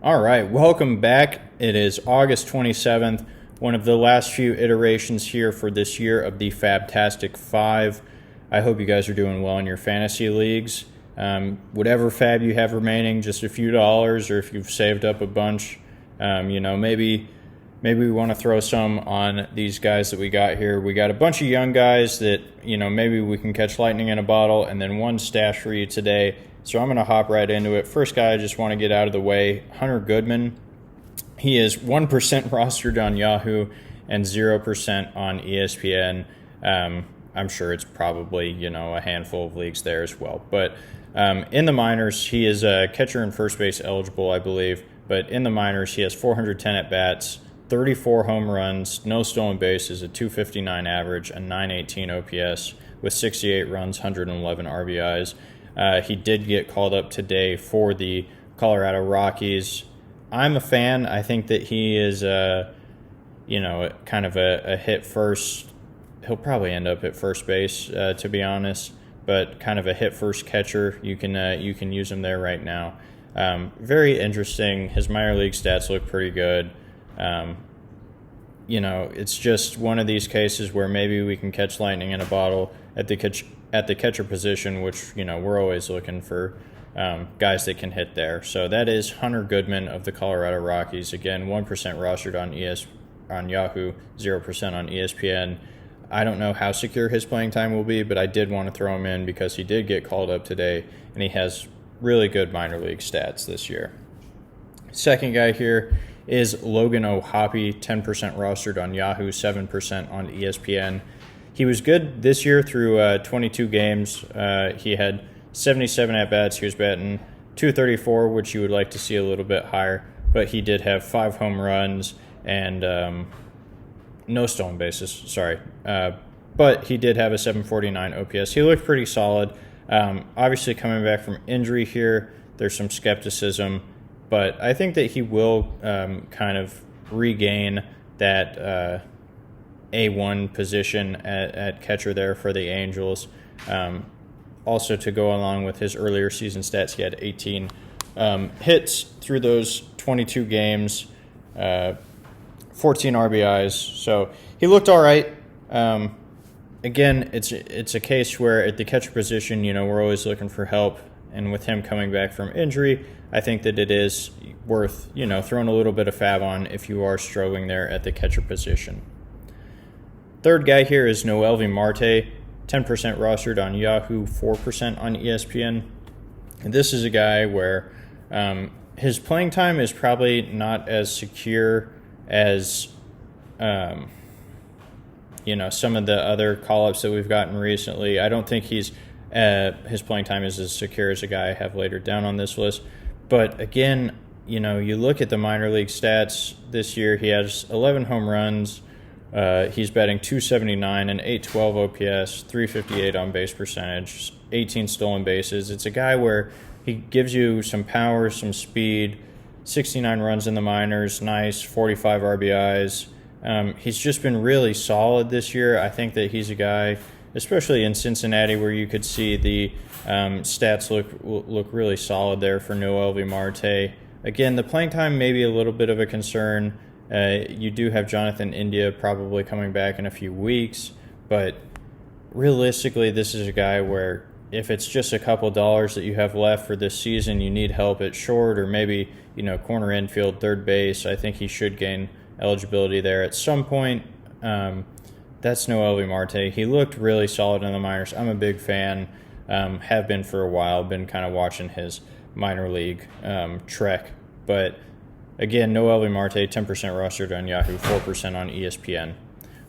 All right, welcome back. It is August 27th, one of the last few iterations here for this year of the FAAB-tastic 5. I hope you guys are doing well in your fantasy leagues. Whatever FAAB you have remaining, just a few dollars, or if you've saved up a bunch, maybe we want to throw some on these guys that we got here. We got a bunch of young guys that, maybe we can catch lightning in a bottle, and then one stash for you today. So I'm going to hop right into it. First guy I just want to get out of the way, Hunter Goodman. He is 1% rostered on Yahoo and 0% on ESPN. I'm sure it's probably, a handful of leagues there as well. But in the minors, he is a catcher and first base eligible, I believe. But in the minors, he has 410 at-bats, 34 home runs, no stolen bases, a 259 average, a 918 OPS with 68 runs, 111 RBIs. He did get called up today for the Colorado Rockies. I'm a fan. I think that he is, kind of a hit first. He'll probably end up at first base, to be honest. But kind of a hit first catcher. You can use him there right now. Very interesting. His minor league stats look pretty good. It's just one of these cases where maybe we can catch lightning in a bottle at the catcher position, which, we're always looking for guys that can hit there. So that is Hunter Goodman of the Colorado Rockies. Again, 1% rostered on Yahoo, 0% on ESPN. I don't know how secure his playing time will be, but I did want to throw him in because he did get called up today, and he has really good minor league stats this year. Second guy here is Logan O'Hoppe, 10% rostered on Yahoo, 7% on ESPN. He was good this year through 22 games. He had 77 at-bats. He was batting .234, which you would like to see a little bit higher, but he did have 5 home runs and no stolen bases, but he did have a 749 OPS. He looked pretty solid. Obviously, coming back from injury here, there's some skepticism, but I think that he will kind of regain that A1 position at catcher there for the Angels. Also, to go along with his earlier season stats, he had 18 hits through those 22 games, 14 RBIs. So he looked all right. Again, it's a case where at the catcher position, we're always looking for help. And with him coming back from injury, I think that it is worth, throwing a little bit of FAAB on if you are struggling there at the catcher position. Third guy here is Noelvi Marte, 10% rostered on Yahoo, 4% on ESPN. And this is a guy where his playing time is probably not as secure as some of the other call-ups that we've gotten recently. I don't think his playing time is as secure as a guy I have later down on this list. But again, you look at the minor league stats this year. He has 11 home runs. He's batting .279 and 812 OPS, 358 on base percentage, 18 stolen bases. It's a guy where he gives you some power, some speed, 69 runs in the minors, nice, 45 RBIs. He's just been really solid this year. I think that he's a guy, especially in Cincinnati, where you could see the stats look really solid there for Noelvi Marte. Again, the playing time may be a little bit of a concern. You do have Jonathan India probably coming back in a few weeks, but realistically, this is a guy where if it's just a couple dollars that you have left for this season, you need help at short or maybe, corner infield, third base, I think he should gain eligibility there at some point. That's Noelvi Marte. He looked really solid in the minors. I'm a big fan, have been for a while, been kind of watching his minor league trek, but again, Noelvi Marte, 10% rostered on Yahoo, 4% on ESPN.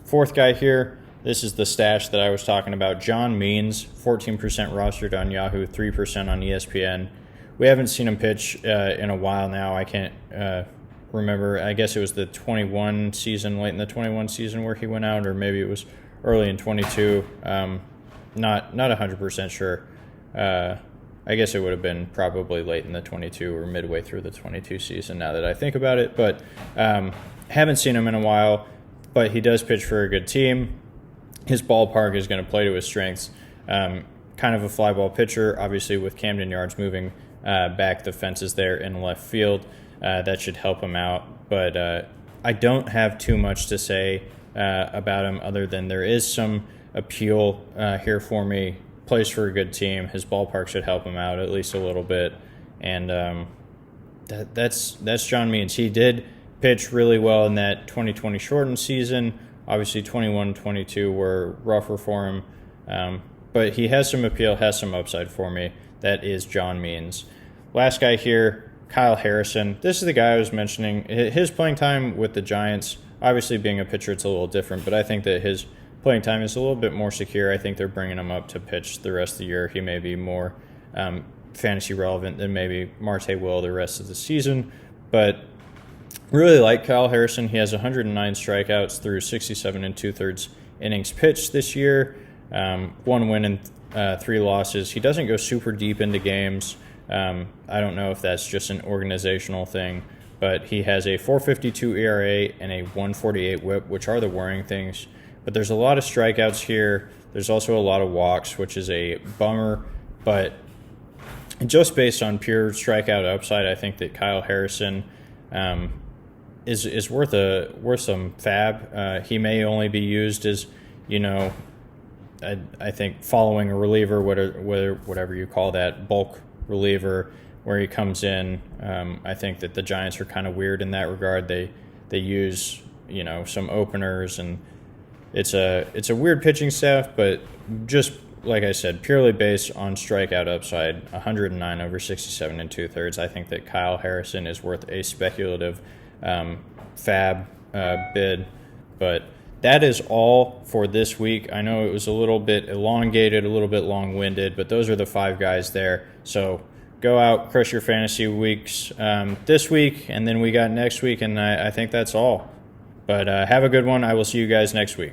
Fourth guy here, this is the stash that I was talking about. John Means, 14% rostered on Yahoo, 3% on ESPN. We haven't seen him pitch in a while now. I can't remember. I guess it was the 21 season, late in the 21 season where he went out, or maybe it was early in 22. Not 100% sure. I guess it would have been probably late in the 22 or midway through the 22 season now that I think about it. But haven't seen him in a while, but he does pitch for a good team. His ballpark is going to play to his strengths. Kind of a fly ball pitcher, obviously with Camden Yards moving back the fences there in left field. that should help him out. But I don't have too much to say about him other than there is some appeal here for me. Plays for a good team. His ballpark should help him out at least a little bit. And that's John Means. He did pitch really well in that 2020 shortened season. Obviously, 21-22 were rougher for him. But he has some appeal, has some upside for me. That is John Means. Last guy here, Kyle Harrison. This is the guy I was mentioning. His playing time with the Giants, obviously being a pitcher, it's a little different, but I think that his playing time is a little bit more secure. I think they're bringing him up to pitch the rest of the year. He may be more fantasy relevant than maybe Marte will the rest of the season. But really like Kyle Harrison. He has 109 strikeouts through 67 2/3 innings pitched this year. 1 win and 3 losses. He doesn't go super deep into games. I don't know if that's just an organizational thing, but he has a 4.52 ERA and a 1.48 WHIP, which are the worrying things. But there's a lot of strikeouts here. There's also a lot of walks, which is a bummer. But just based on pure strikeout upside, I think that Kyle Harrison is worth some FAAB. He may only be used as, I think following a reliever, whatever you call that, bulk reliever, where he comes in. I think that the Giants are kind of weird in that regard. They use some openers, and it's a weird pitching staff, but just like I said, purely based on strikeout upside, 109 over 67 2/3. I think that Kyle Harrison is worth a speculative FAAB bid. But that is all for this week. I know it was a little bit elongated, a little bit long-winded, but those are the 5 guys there. So go out, crush your fantasy weeks this week, and then we got next week, and I think that's all. But have a good one. I will see you guys next week.